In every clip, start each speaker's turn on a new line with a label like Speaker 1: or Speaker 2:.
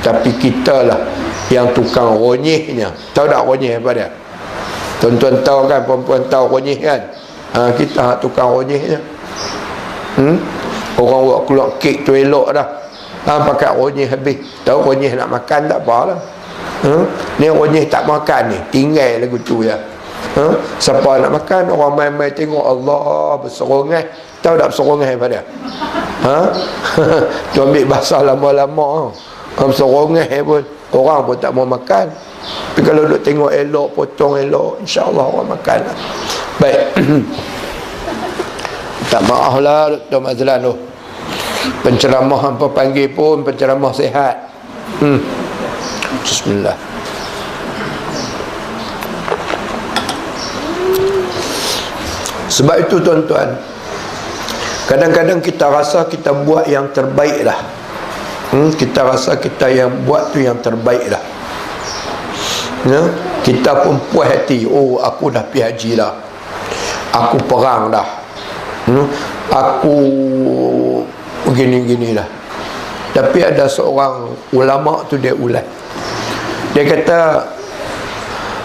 Speaker 1: Tapi kita lah yang tukang ronyehnya. Tahu tak ronyeh apa dia? Tuan-tuan tahu kan, perempuan tahu ronyeh kan? Kita tukang ronyehnya. Orang buat keluar kek tu elok dah, pakai ronyeh habis. Tahu ronyeh nak makan tak apalah. Ni ronyeh tak makan ni, tinggal lagu tu ya. Siapa nak makan, orang main-main tengok Allah berserongai. Tahu tak berserongai apa dia? Tu ambil bahasa lama-lama. Berserongai pun orang pun tak mau makan. Tapi kalau duk tengok elok, potong elok, insya-Allah orang makan lah. Baik. Tak maaf lah Dr. Mazlan tu. Penceramah hampa panggil pun penceramah sihat. Bismillah. Sebab itu tuan-tuan, kadang-kadang kita rasa kita buat yang terbaik dah. Kita rasa kita yang buat tu yang terbaik dah. Kita pun puas hati, oh aku dah pergi haji dah, aku perang dah, aku begini-gini dah. Tapi ada seorang ulama tu dia ulat. Dia kata,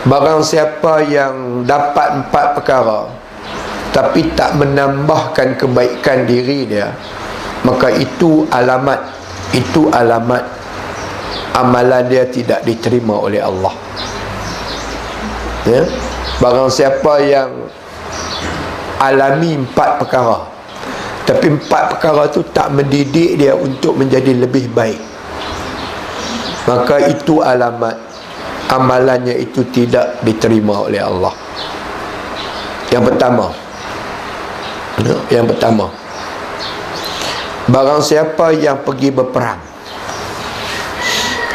Speaker 1: barang siapa yang dapat 4 perkara tapi tak menambahkan kebaikan diri dia, maka itu alamat amalan dia tidak diterima oleh Allah. Ya? Barang siapa yang alami 4 perkara tapi 4 perkara tu tak mendidik dia untuk menjadi lebih baik, maka itu alamat amalannya itu tidak diterima oleh Allah. Yang pertama, barang siapa yang pergi berperang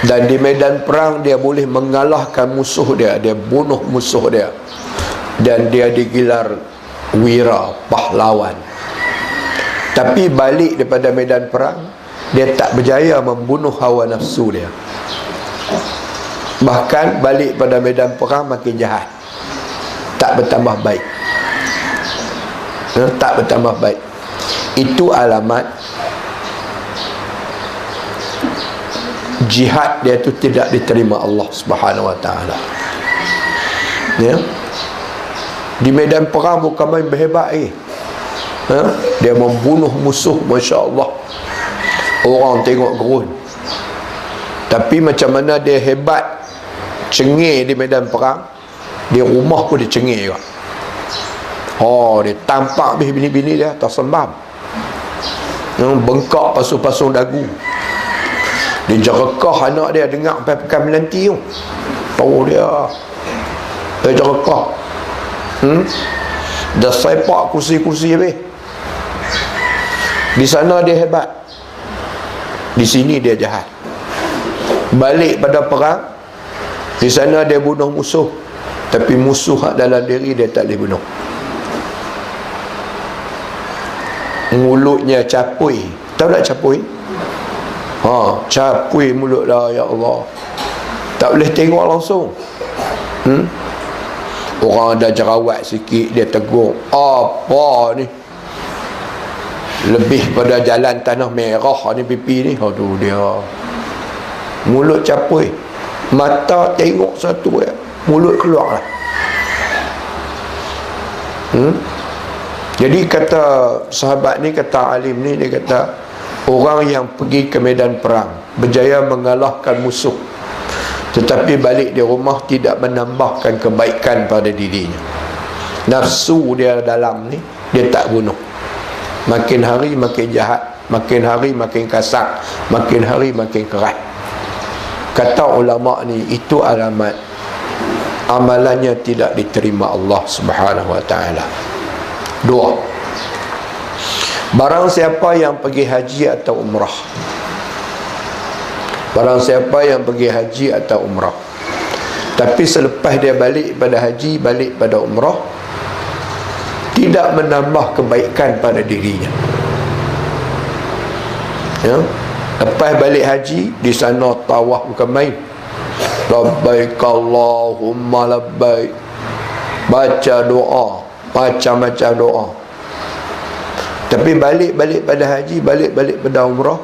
Speaker 1: dan di medan perang dia boleh mengalahkan musuh dia, dia bunuh musuh dia, dan dia digelar wira, pahlawan, tapi balik daripada medan perang dia tak berjaya membunuh hawa nafsu dia, bahkan balik pada medan perang makin jahat, tak bertambah baik, tak bertambah baik. Itu alamat jihad dia tu tidak diterima Allah Subhanahu wa taala. Ya. Di medan perang bukan main berhebat dia membunuh musuh, masya-Allah. Orang tengok gerun. Tapi macam mana dia hebat cengih di medan perang, di rumah pun dia cengih juga. Dia tampak bini-bini dia tersembam, bengkak pasung-pasung dagu. Dia jerekah anak dia dengar pekan melanti tu. Tahu dia jerekah. Dah sepak kursi-kursi habis. Di sana dia hebat, di sini dia jahat. Balik pada perang, di sana dia bunuh musuh, tapi musuh dalam diri dia tak boleh bunuh. Mulutnya capui. Tahu tak capui? Capui mulut dah, ya Allah. Tak boleh tengok langsung. Orang ada jerawat sikit dia tegur, apa ni? Lebih pada jalan tanah merah ni pipi ni. Aduh dia. Mulut capui. Mata tengok satu ya, mulut keluar lah. Jadi kata sahabat ni, kata alim ni, dia kata orang yang pergi ke medan perang berjaya mengalahkan musuh, tetapi balik di rumah tidak menambahkan kebaikan pada dirinya. Nafsu dia dalam ni dia tak bunuh. Makin hari makin jahat, makin hari makin kasar, makin hari makin keras. Kata ulama ni, itu alamat amalannya tidak diterima Allah Subhanahu wa taala. 2. Barang siapa yang pergi haji atau umrah, barang siapa yang pergi haji atau umrah, tapi selepas dia balik pada haji, balik pada umrah, tidak menambah kebaikan pada dirinya. Lepas balik haji, di sana tawaf bukan main. Labbaik Allahumma labbaik, baca doa, macam-macam doa. Tapi balik pada haji, balik pada umrah,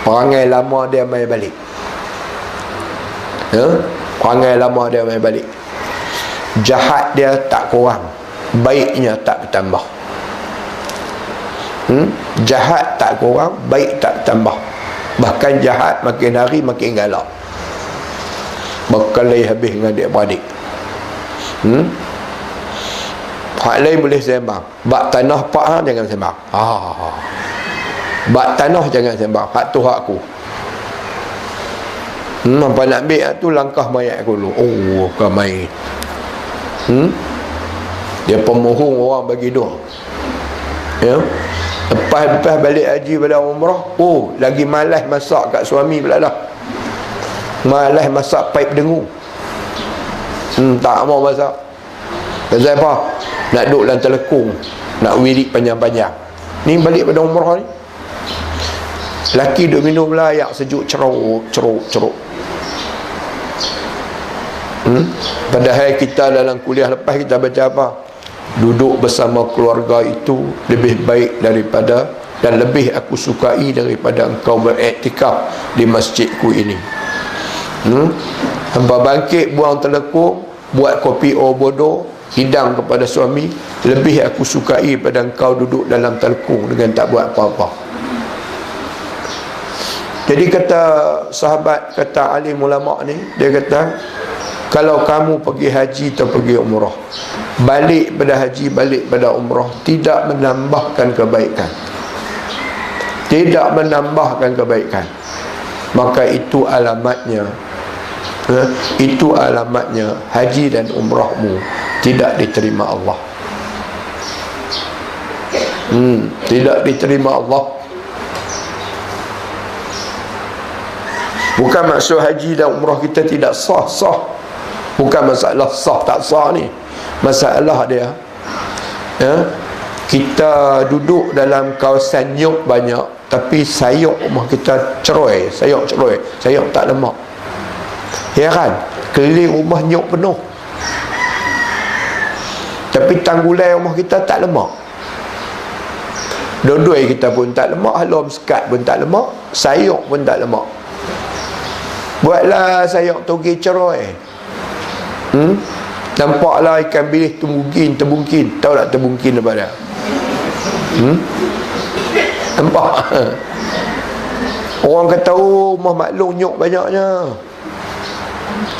Speaker 1: Perangai lama dia mai balik. Perangai lama dia mai balik. Jahat dia tak kurang, baiknya tak bertambah. Jahat tak kurang, baik tak bertambah. Bahkan jahat makin hari makin galak, berkelahi habis dengan adik-beradik. Hak lain boleh sembang. Bak tanah pak jangan sembang. Bak tanah jangan sembang. Hak tu hak aku. Apa nak ambil tu langkah mayat aku dulu. Oh, bukan main. Dia pemohong orang bagi doa. Ya. Lepas balik haji pada umrah, oh, lagi malas masak kat suami pula dah. Malas masak paip dengu. Tak mau masak. Pasal apa? Nak duduk dalam telekung, nak wirid panjang-panjang. Ni balik pada umrah ni, laki duduk minum layak sejuk, ceruk. Padahal kita dalam kuliah lepas kita baca apa? Duduk bersama keluarga itu lebih baik daripada, dan lebih aku sukai daripada engkau beriktikaf di masjidku ini. Hamba bangkit buang telekung, buat kopi bodoh, hidang kepada suami, lebih aku sukai pada engkau duduk dalam telekung dengan tak buat apa-apa. Jadi kata sahabat, kata alim ulama ni, dia kata, kalau kamu pergi haji atau pergi umrah, balik pada haji, balik pada umrah, tidak menambahkan kebaikan, tidak menambahkan kebaikan, maka itu alamatnya, itu alamatnya haji dan umrahmu tidak diterima Allah. Tidak diterima Allah. Bukan maksud haji dan umrah kita tidak sah. Bukan masalah sah tak sah ni. Masalah dia, kita duduk dalam kawasan nyuk banyak, tapi sayuk rumah kita ceroy, sayuk tak lemak. Ya kan? Keliling rumah nyuk penuh, tapi tanggulai rumah kita tak lemak. Dua-dua kita pun tak lemak, halom sekat pun tak lemak, sayuk pun tak lemak. Buatlah sayuk togi ceroy. Nampaklah ikan bilis terbungkin. Tahu tak terbungkin apa dia? Nampak? Orang kata, oh, rumah maklum nyok banyaknya,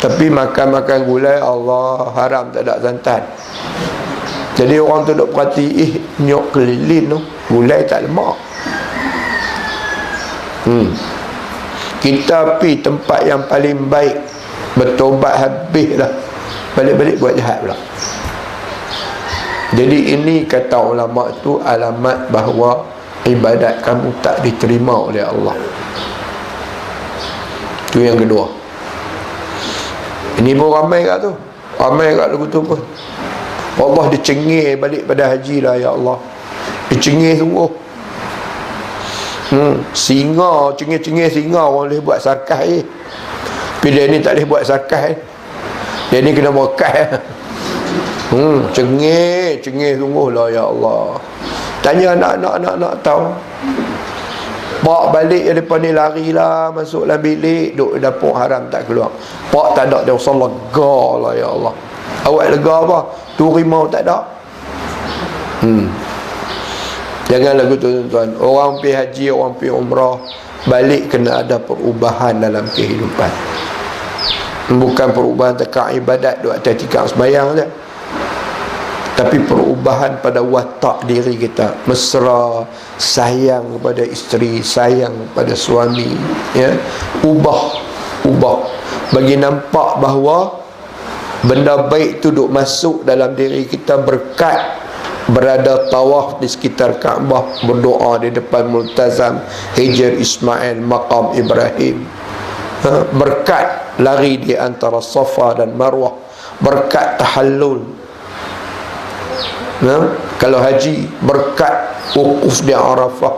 Speaker 1: tapi makan gulai, Allah haram, tak ada santan. Jadi orang tu duk perhati, nyok keliling tu gulai tak lemak. Kita pergi tempat yang paling baik, bertobat habis dah, balik-balik buat jahat pula. Jadi ini kata ulama tu alamat bahawa ibadat kamu tak diterima oleh Allah. Itu yang kedua. Ini pun ramai kat tu, ramai kat lagu tu pun. Allah dicengih balik pada haji lah, ya Allah, dicengih sungguh. Singa, cengih-cengih singa orang boleh buat sarkas tapi dia ni tak boleh buat sarkas dia ni kena berkas. Cengih sungguh lah, ya Allah. Tanya anak-anak tahu. Pak balik daripada ni larilah masuk dalam bilik, duduk dapur haram tak keluar. Pak tak ada, dia usah lega lah, ya Allah. Awak lega apa? Tu rimau tak ada. Jangan lagu tuan-tuan. Orang pergi haji, orang pergi umrah, balik kena ada perubahan dalam kehidupan. Bukan perubahan tekak ibadat, duk atas tikar sembahyang saja, tapi perubahan pada watak diri kita. Mesra, sayang kepada isteri, sayang kepada suami, ya. Ubah bagi nampak bahawa benda baik tu duk masuk dalam diri kita berkat berada tawaf di sekitar Kaabah, berdoa di depan Multazam, Hijr Ismail, Maqam Ibrahim, berkat lari di antara Safa dan Marwah, berkat tahallul, kalau haji berkat wukuf di Arafah,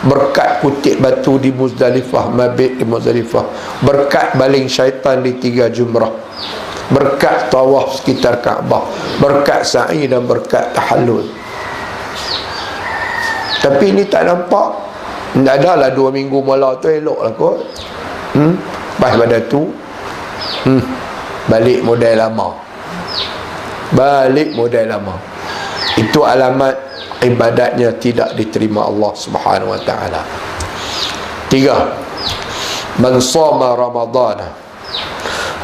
Speaker 1: berkat kutip batu di Muzdalifah, mabit di Muzdalifah, berkat baling syaitan di 3 jumrah, berkat tawaf sekitar Kaabah, berkat sa'i dan berkat tahallul. Tapi ini tak nampak. Tak adalah 2 minggu mula tu elok lah kot. Lepas pada tu balik model lama. Balik model lama. Itu alamat ibadatnya tidak diterima Allah Subhanahu wa taala. 3. Man shoma Ramadhana,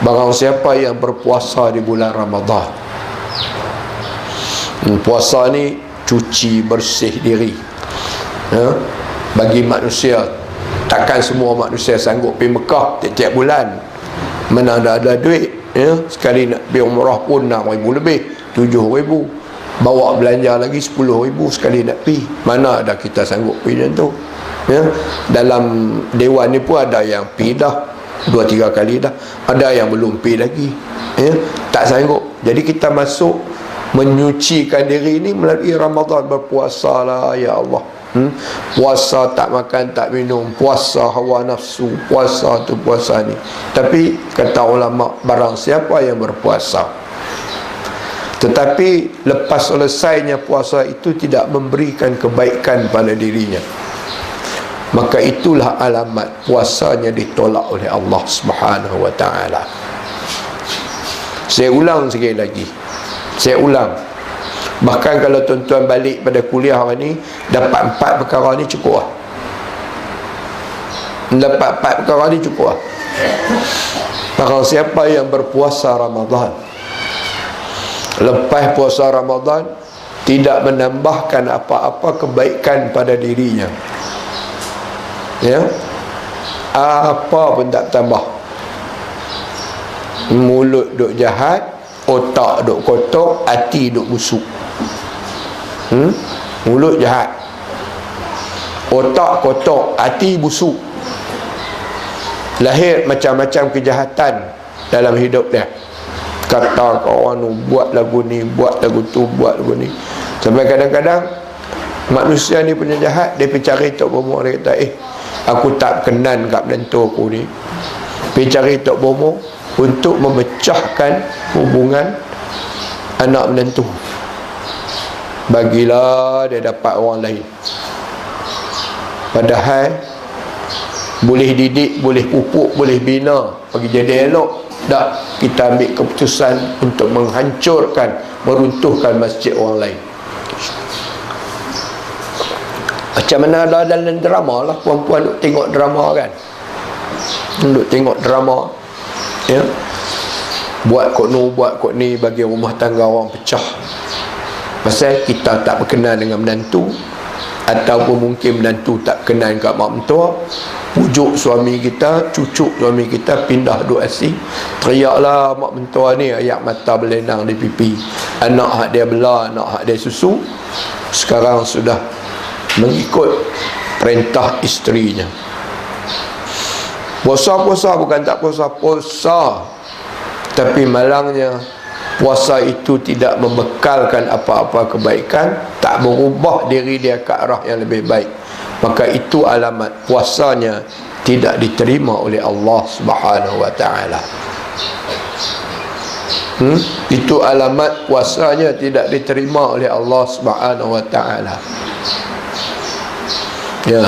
Speaker 1: barang siapa yang berpuasa di bulan Ramadan. Puasa ni cuci bersih diri, bagi manusia. Takkan semua manusia sanggup pergi Mekah tiap-tiap bulan, mana ada duit, sekali nak pergi umrah pun 6,000 lebih, 7,000, bawa belanja lagi 10,000 sekali nak pergi. Mana ada kita sanggup pergi macam tu. Dalam dewan ni pun ada yang pergi dah 2-3 kali dah, ada yang belum pergi lagi, tak sanggup. Jadi kita masuk menyucikan diri ni melalui Ramadan. Berpuasa lah, ya Allah. Puasa tak makan tak minum, puasa hawa nafsu, puasa tu puasa ni. Tapi kata ulama, barang siapa yang berpuasa tetapi lepas selesainya puasa itu tidak memberikan kebaikan pada dirinya, maka itulah alamat puasanya ditolak oleh Allah Subhanahu wa taala. Saya ulang sekali lagi, saya ulang. Bahkan kalau tuan-tuan balik pada kuliah hari ni, dapat 4 perkara ni cukup lah. Dapat 4 perkara ni cukup lah. Barang siapa yang berpuasa Ramadan, lepas puasa Ramadan tidak menambahkan apa-apa kebaikan pada dirinya, apa pun tak tambah. Mulut duk jahat, otak duk kotor, hati duk busuk. Mulut jahat, otak kotor, hati busuk. Lahir macam-macam kejahatan dalam hidup dia. Kata kawan tu, buat lagu ni, buat lagu tu, buat lagu ni. Sampai kadang-kadang manusia ni punya jahat, dia pergi cari Tok Bomo. Dia kata, aku tak kenan kat menantu aku ni. Pergi cari Tok Bomo untuk memecahkan hubungan anak menantu. Bagilah dia dapat orang lain. Padahal boleh didik, boleh pupuk, boleh bina, bagi jadi elok. Tak, kita ambil keputusan untuk menghancurkan, meruntuhkan masjid orang lain. Macam mana ada dalam drama lah, puan-puan duk tengok drama kan, duk tengok drama, buat kot ni, buat kot ni, bagi rumah tangga orang pecah. Pasal kita tak berkenan dengan menantu, ataupun mungkin menantu tak kenal kat mak mentua. Pujuk suami kita, cucuk suami kita pindah duk asing. Teriaklah mak mentua ni, ayak mata berlenang di pipi. Anak hak dia bela, anak hak dia susu. Sekarang sudah mengikut perintah isterinya. Puasa-puasa bukan tak puasa, puasa. Tapi malangnya puasa itu tidak membekalkan apa-apa kebaikan, tak berubah diri dia ke arah yang lebih baik. Maka itu alamat puasanya tidak diterima oleh Allah Subhanahu wa taala. Itu alamat puasanya tidak diterima oleh Allah Subhanahu wa taala. Ya.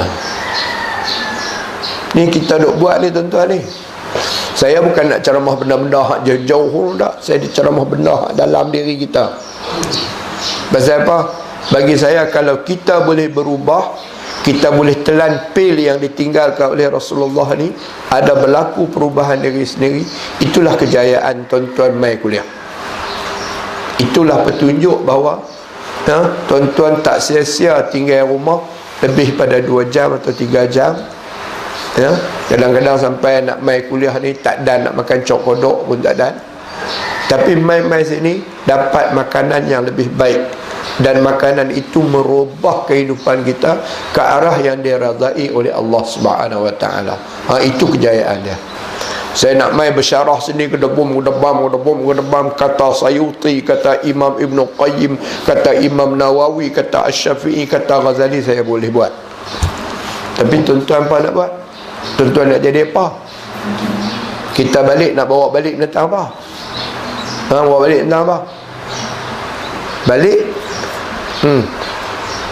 Speaker 1: Ni kita duk buat ni tuan-tuan ni. Saya bukan nak ceramah benda-benda hak jauh-jauh dah. Saya ceramah benda hak dalam diri kita. Pasal apa? Bagi saya, kalau kita boleh berubah, kita boleh telan pil yang ditinggalkan oleh Rasulullah ni, ada berlaku perubahan diri sendiri, itulah kejayaan tuan-tuan mai kuliah. Itulah petunjuk bahawa tuan-tuan tak sia-sia tinggal rumah lebih pada 2 jam atau 3 jam. Kadang-kadang sampai nak mai kuliah ni tak dan nak makan cok kodok pun tak dan. Tapi mai sini dapat makanan yang lebih baik, dan makanan itu merubah kehidupan kita ke arah yang diradai oleh Allah Subhanahu wa taala. Itu kejayaan dia. Saya nak mai bersyarah sini kedebum kata Sayuti, kata Imam Ibn Qayyim, kata Imam Nawawi, kata Asy-Syafi'i, kata Ghazali, saya boleh buat. Tapi tuan-tuan apa nak buat? Tuan-tuan nak jadi apa? Kita balik, nak bawa balik tentang apa? Bawa balik tentang apa? Balik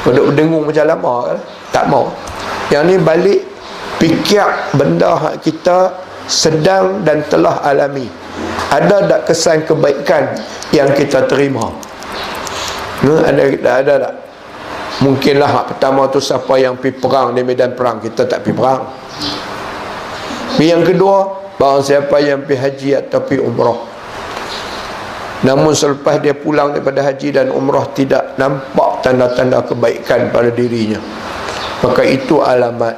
Speaker 1: duduk berdengung macam lama kan? Tak mau. Yang ni balik fikir benda hak kita sedang dan telah alami. Ada tak kesan kebaikan yang kita terima? Ada tak? Mungkinlah hak pertama tu siapa yang pergi perang di medan perang, kita tak pergi perang. Yang kedua, barang siapa yang pergi haji atau pergi umrah, namun selepas dia pulang daripada haji dan umrah tidak nampak tanda-tanda kebaikan pada dirinya, maka itu alamat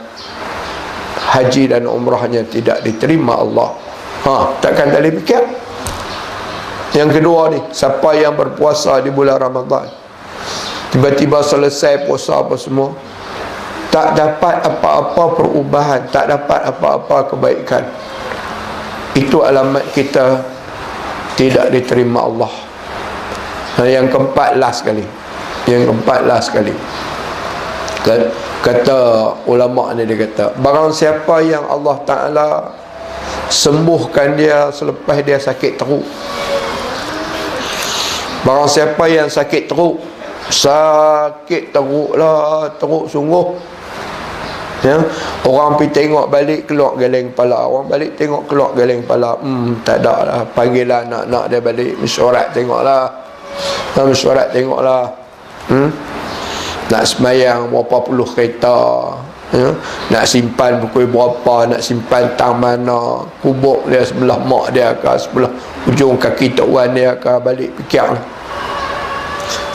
Speaker 1: haji dan umrahnya tidak diterima Allah. Takkan tak boleh fikir. Yang kedua ni, siapa yang berpuasa di bulan Ramadan, tiba-tiba selesai puasa apa semua, tak dapat apa-apa perubahan, tak dapat apa-apa kebaikan, itu alamat kita tidak diterima Allah. Yang keempat last sekali, kata ulama ni, dia kata, barang siapa yang Allah Ta'ala sembuhkan dia selepas dia sakit teruk, barang siapa yang sakit teruk lah, teruk sungguh, ya, orang pergi tengok balik keluar geleng kepala, orang balik tengok keluar geleng kepala, tak ada lah, panggillah anak-anak dia balik, mesyuarat tengoklah, nak semayang berapa puluh kereta, ya? Nak simpan pukul berapa, nak simpan tang mana, kubur dia sebelah mak dia ke, sebelah ujung kaki tok wan dia ke, balik fikir lah.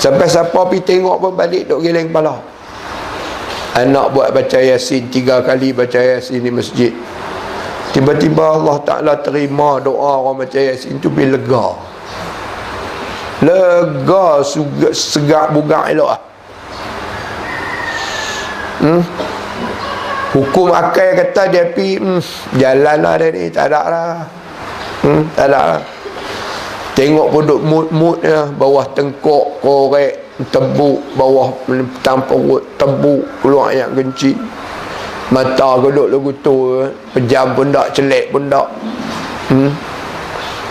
Speaker 1: Sampai siapa pergi tengok pun balik duk geleng kepala. Anak buat baca Yasin 3 kali, baca Yasin di masjid, tiba-tiba Allah Ta'ala terima doa orang baca Yasin tu, pergi lega, segak bugak elok lah. Hukum akal kata dia pergi, jalan lah dia ni, tak ada lah, tak ada lah. Tengok pun duk mut-mut ya, bawah tengkok korek tebuk, bawah petang perut tebuk, keluar yang kencing, mata geduk lagu tu, pejam pun tak, celek pun tak,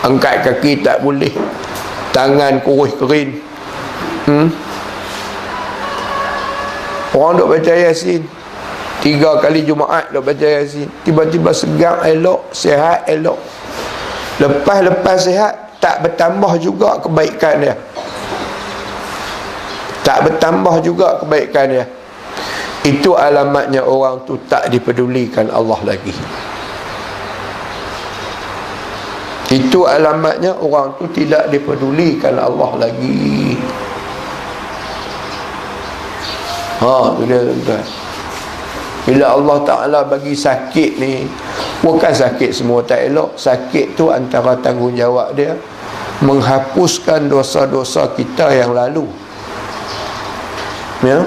Speaker 1: angkat kaki tak boleh, tangan kurus kering. Orang duk baca Yasin 3 kali Jumaat, duk baca Yasin, tiba-tiba segar elok, sihat elok. Lepas sihat, tak bertambah juga kebaikan dia, Itu alamatnya orang tu tak dipedulikan Allah lagi. Itu alamatnya orang tu tidak dipedulikan Allah lagi. Tu dia tuan-tuan. Bila Allah Ta'ala bagi sakit ni, bukan sakit semua tak elok. Sakit tu antara tanggungjawab dia menghapuskan dosa-dosa kita yang lalu, ya,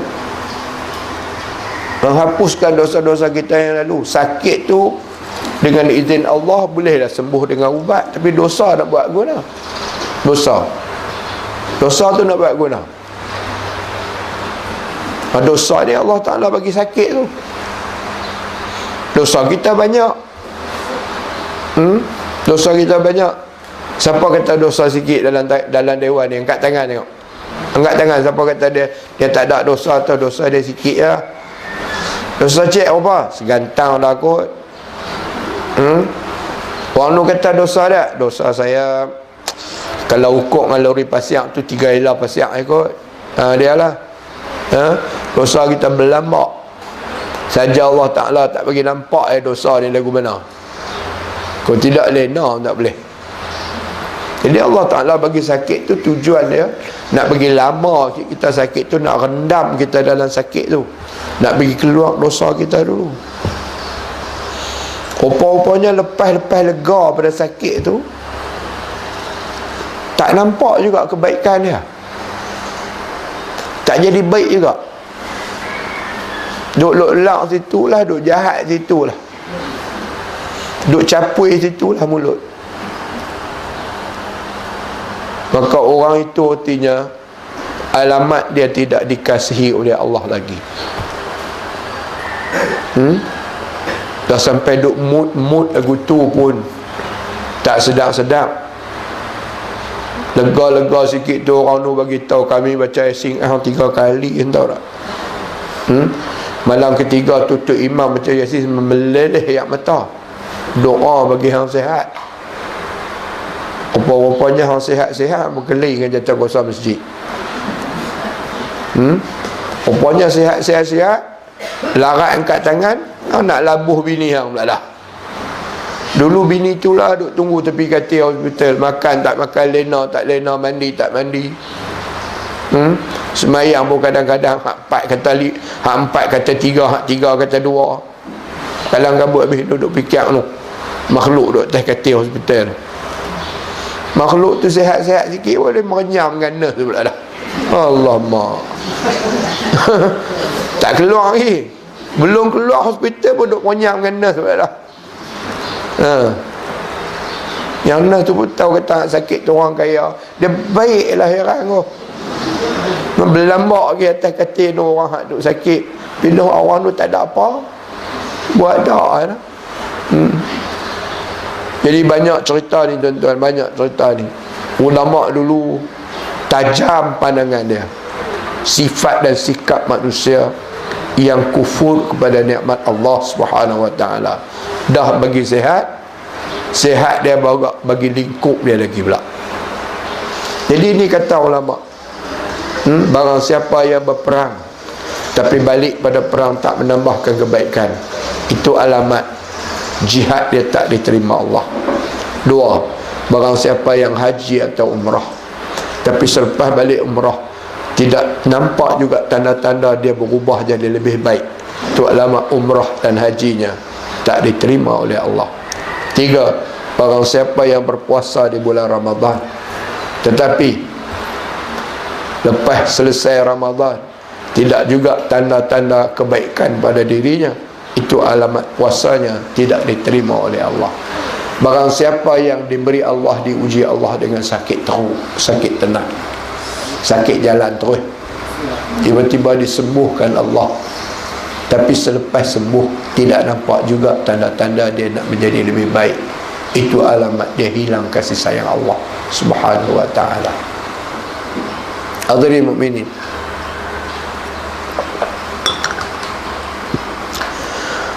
Speaker 1: menghapuskan dosa-dosa kita yang lalu. Sakit tu dengan izin Allah bolehlah sembuh dengan ubat, tapi dosa nak buat guna. Dosa tu nak buat guna. Dosa ni Allah Ta'ala bagi sakit tu. Dosa kita banyak. Dosa kita banyak. Siapa kata dosa sikit dalam dewan ni? Angkat tangan tengok. Angkat tangan siapa kata dia tak ada dosa atau dosa dia sikit lah. Dosa cik apa? Segantang lah kot. Orang tu kata dosa tak? Dosa saya, kalau ukur dengan lori pasiak tu 3 helah pasiak kot. Dia lah. Dosa kita berlambak. Saja Allah Ta'ala tak bagi nampak dosa ni lagu mana. Kalau tidak lena tak boleh. Jadi Allah Ta'ala bagi sakit tu tujuan dia nak bagi lama kita sakit tu, nak rendam kita dalam sakit tu, nak bagi keluar dosa kita dulu. Rupa-rupanya lepas lega pada sakit tu, tak nampak juga kebaikan dia, tak jadi baik juga. Duk lak situ lah, duk jahat situ lah, duk capui situ lah mulut. Maka orang itu artinya alamat dia tidak dikasihi oleh Allah lagi. Dah sampai duk mood lagu tu pun tak sedap-sedap. Lega-lega sikit tu orang tu bagi tahu kami baca Yasin 3 kali, tahu tak? Malam ketiga tutup imam baca Yasin meleleh air mata. Doa bagi hang sihat. Rupa-rupanya hang sihat-sihat berkeliling dengan jatuh kuasa masjid. Rupanya sihat-sihat, larat angkat tangan, hang nak labuh bini hang pula dah. Dulu bini tu lah duk tunggu tepi katil hospital, makan tak makan, lena tak lena, mandi tak mandi. Semayang pun kadang-kadang hak 4 kata 3, hak 3 kata 2. Kalang kabut habis duduk fikir tu. Makhluk duduk atas katil hospital. Makhluk tu sihat-sihat sikit boleh merenyam dengan nurse tu pula dah. Allah mak. Tak keluar lagi. Belum keluar hospital pun duduk merenyam dengan nurse pula dah. Yang nurse tu pun tahu kata sakit tu orang kaya. Dia baik lahiran tu. Berlambak lagi atas katil tu orang hak duk sakit. Bila orang tu tak ada apa, buat dak lah. Jadi banyak cerita ni tuan-tuan, banyak cerita ni. Ulama dulu tajam pandangan dia. Sifat dan sikap manusia yang kufur kepada nikmat Allah Subhanahu wa taala. Dah bagi sihat dia bagi lingkup dia lagi pula. Jadi ni kata ulama, barang siapa yang berperang tapi balik pada perang tak menambahkan kebaikan, itu alamat jihad dia tak diterima Allah. 2, barang siapa yang haji atau umrah tapi selepas balik umrah tidak nampak juga tanda-tanda dia berubah jadi lebih baik, itu alamat umrah dan hajinya tak diterima oleh Allah. 3, barang siapa yang berpuasa di bulan Ramadan tetapi lepas selesai Ramadan tidak juga tanda-tanda kebaikan pada dirinya, itu alamat puasanya tidak diterima oleh Allah. Barang siapa yang diberi Allah, diuji Allah dengan sakit teruk, sakit tenang, sakit jalan terus, tiba-tiba disembuhkan Allah, tapi selepas sembuh tidak nampak juga tanda-tanda dia nak menjadi lebih baik, itu alamat dia hilang kasih sayang Allah Subhanahu wa ta'ala. Hadirin mukminin,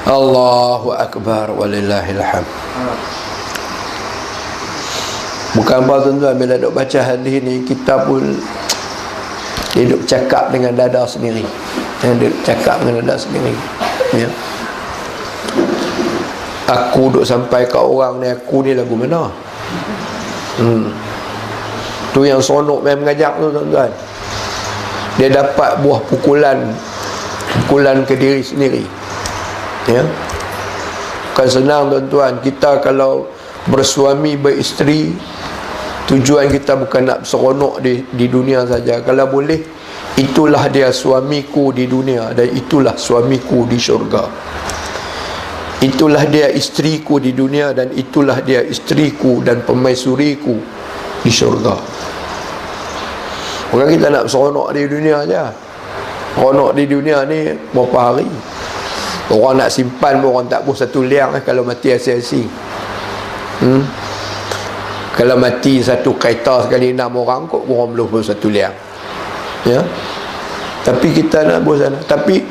Speaker 1: Allahu Akbar walillahil hamd. Bukan apa tuan-tuan, bila duk baca hadis ni kita pun duduk cakap dengan dada sendiri. Duduk cakap dengan dada sendiri. Ya. Aku duk sampai ke orang ni, aku ni lagu mana? Tu yang seronok main mengajak tu tuan-tuan. Dia dapat buah pukulan ke diri sendiri. Ya. Bukan senang tuan-tuan. Kita kalau bersuami beristeri, tujuan kita bukan nak seronok di dunia saja. Kalau boleh, itulah dia suamiku di dunia dan itulah suamiku di syurga. Itulah dia isteriku di dunia dan itulah dia isteriku dan permaisuriku di syurga. Bukan kita nak seronok di dunia saja. Seronok di dunia ni berapa hari? Orang nak simpan pun orang tak buh 1 liang kalau mati asing-asing. Kalau mati satu kereta sekali 6 orang, kok orang belum 1 liang. Ya. Tapi kita nak buh sana. Tapi